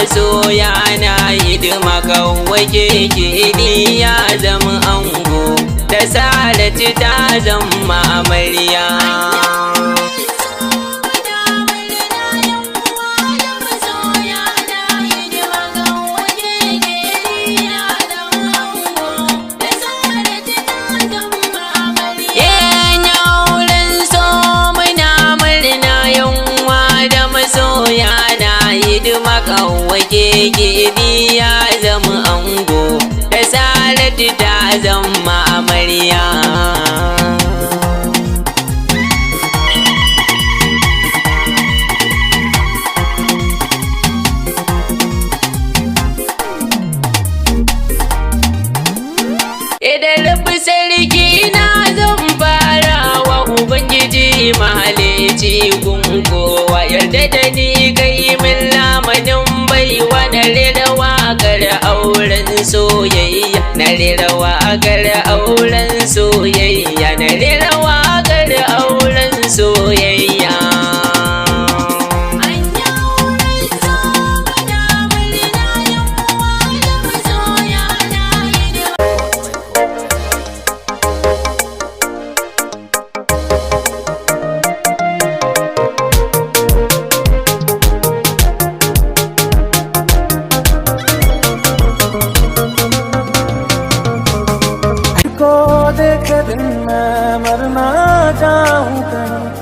masoya na hidima kawai keke ya zama ango da Saratu ta zama amarya. Kawai keke ya zama ango da Saratu ta zama amarya. Idan rabu sarki na zan fara wa Ubangiji mahalici gungowa yarda da ni kai min lamanin baiwa na rera waƙar auren soyayya, na rera waƙar auren soyayya, na rera waƙar auren soyayya.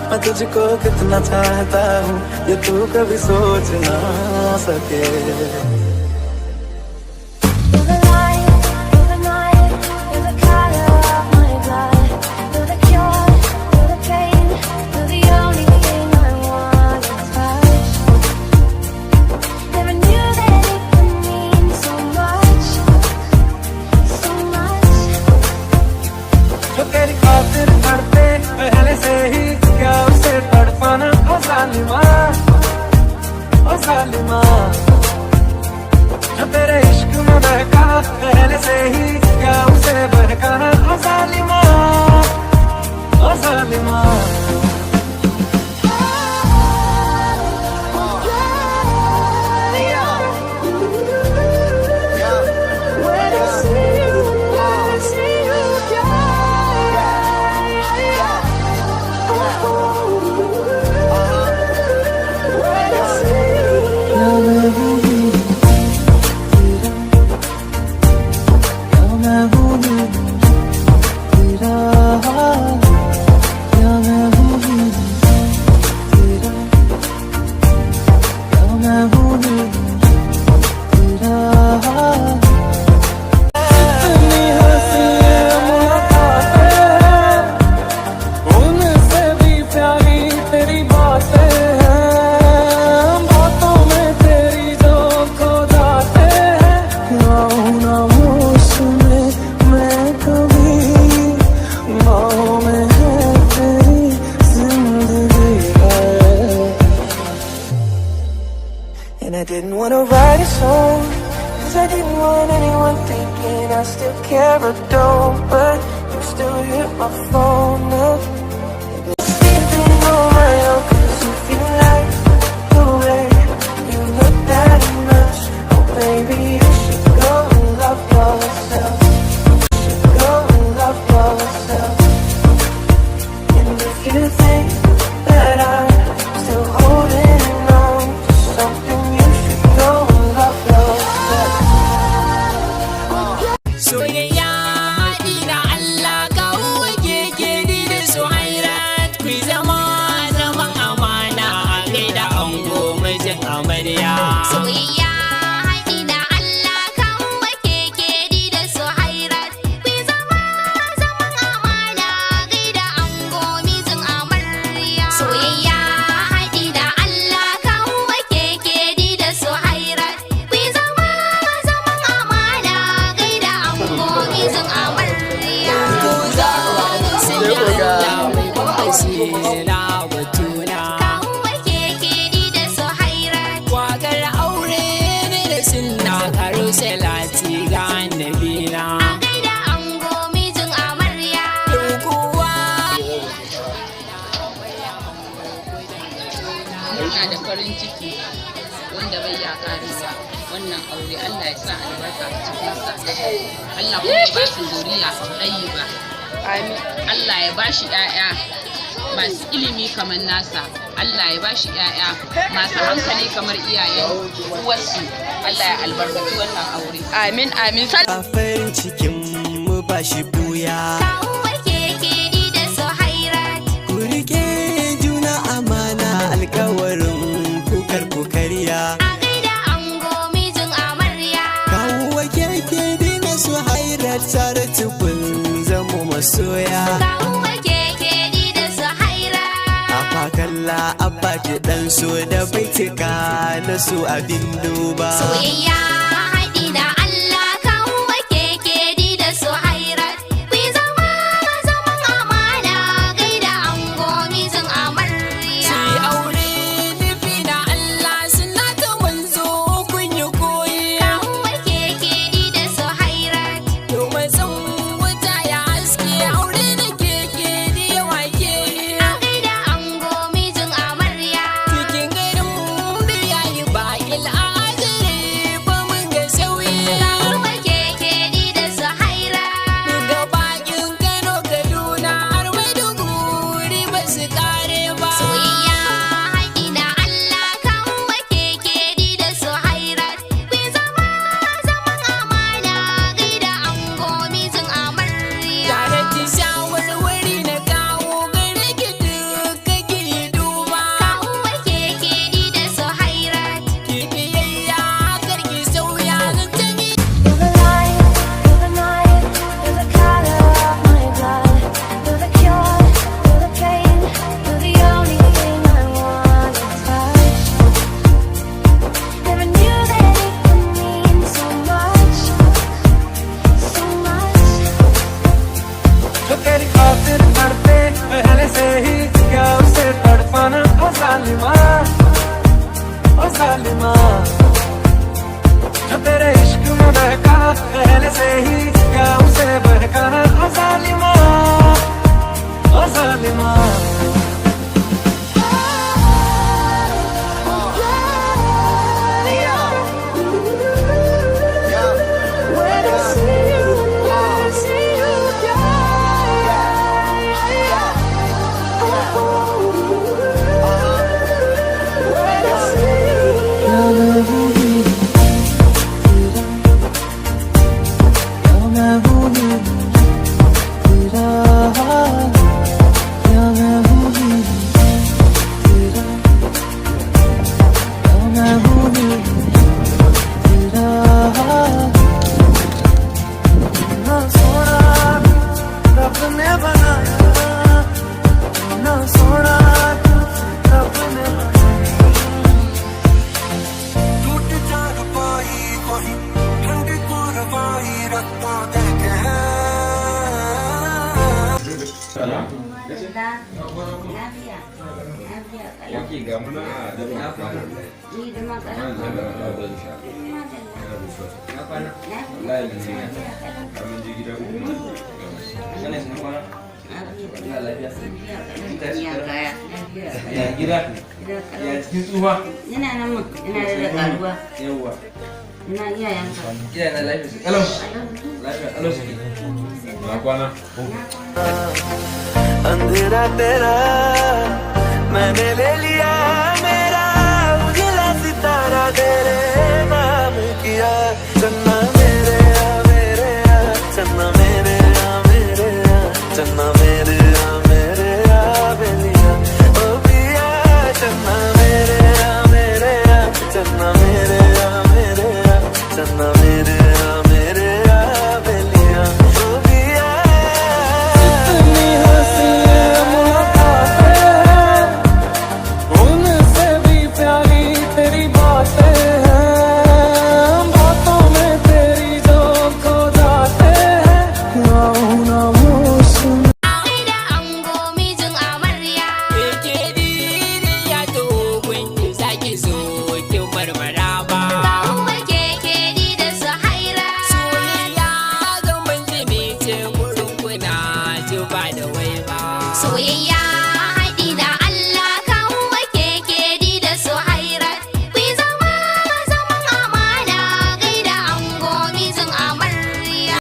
मैं तुझको कितना चाहता हूँ ये तू कभी सोच ना सके। तेरे इश्क में बहका पहले से ही क्या उसे बहकाना ओ जालिमा, ओ जालिमा। I didn't want to write a song, cause I didn't want anyone thinking I still care or don't. But you still hit my phone up. Sleeping on my own cause you feel like the way you look that much. Oh baby, you should go and love yourself. You should go and love yourself. And if you think that I'm still holding on to something, Soyayya ina Allah kawai keke da Soyayya ku zama zaman amana a gaida ango mijin amarya. Soyayya ina Allah kawai keke da Soyayya ku zama zaman amana a gaida ango mijin amarya. Soyayya ina Allah kawai keke da Soyayya ku zama zaman amana a gaida ango mijin amarya. Ko za mu sanya Allah mai basira batuna. Kawai keke da Soyayya. Waƙar aure ne da sunna karo salati ga annabina. A gaida ango mijin amarya. Kowa Ina da farin ciki wanda bai ya karewa wannan aure Allah ya sa albarka a cikin sa Allah kuma ya ba su zuriya ɗayyiba amin Allah ya ba shi ƴaƴa masu ilimi kamar nasa Allah ya ba shi ƴaƴa masu hankali kamar iyayen uwarsu Allah ya albarkaci wannan aure amin amin farin cikin mu ba shi buya Kawuwar keke da Soyayya. ku rike juna amana alkawarin kukar kukariya A gaida ango mijin Amarya. kawo keke dina su hairar Saratu kun zamo masoya Kawuwar keke da Soyayya. kalla abba ki dan so da baitika na so abin duba Soyayya haɗi da Allah kawuwar keke da Soyayya. Ku zama zaman amana gaida ango mijin Amarya. Sai aure nufi na Allah suna ta manzo kun yi koyi. Kawuwar keke da Soyayya. Domin san wuta ya haske aure da keke da yawa ke. A gaida ango mijin Amarya. Cikin garin da ya yi baƙil ajiri ba mun ga sauyi. Kawuwar keke da Soyayya. Ga baƙin Kano Kaduna har Maiduguri ba su kare ba. Soyayya haɗi da Allah kawuwar keke da Soyayya. Ku zama zaman amana gaida ango mijin Amarya. Tare da shawarwari na kawo gare ki duka ki duba. Kawuwar keke da Soyayya. Ki biyayya kar ki sauya zancen yi. You're the light, you're the night, you're the color of my blood. You're the cure, you're the pain, you're the only thing I wanna touch. Never knew that it could mean so much, so much. जो तेरी खातिर मरते पहले से ही क्या उसे तड़पाना ओ जालिमा जो तेरे इश्क में बहका पहले से ही क्या उसे बहकाना ओ जालिमा When I see you, when I see you. Waki ga muna da na kwana. Ni da makara. Na kwana. Wallahi mun ne. Kamin je gida ku. Sanin sun kwana. Ina lafiya. Ya kaya. Ya gida. Ya cikin tsufa. Ina nan mun, ina da karuwa. Yawwa. Ina iyayenka. Ina na lafiya su kalau. Lafiya kalau su. Na kwana. अंधेरा तेरा मैंने ले लिया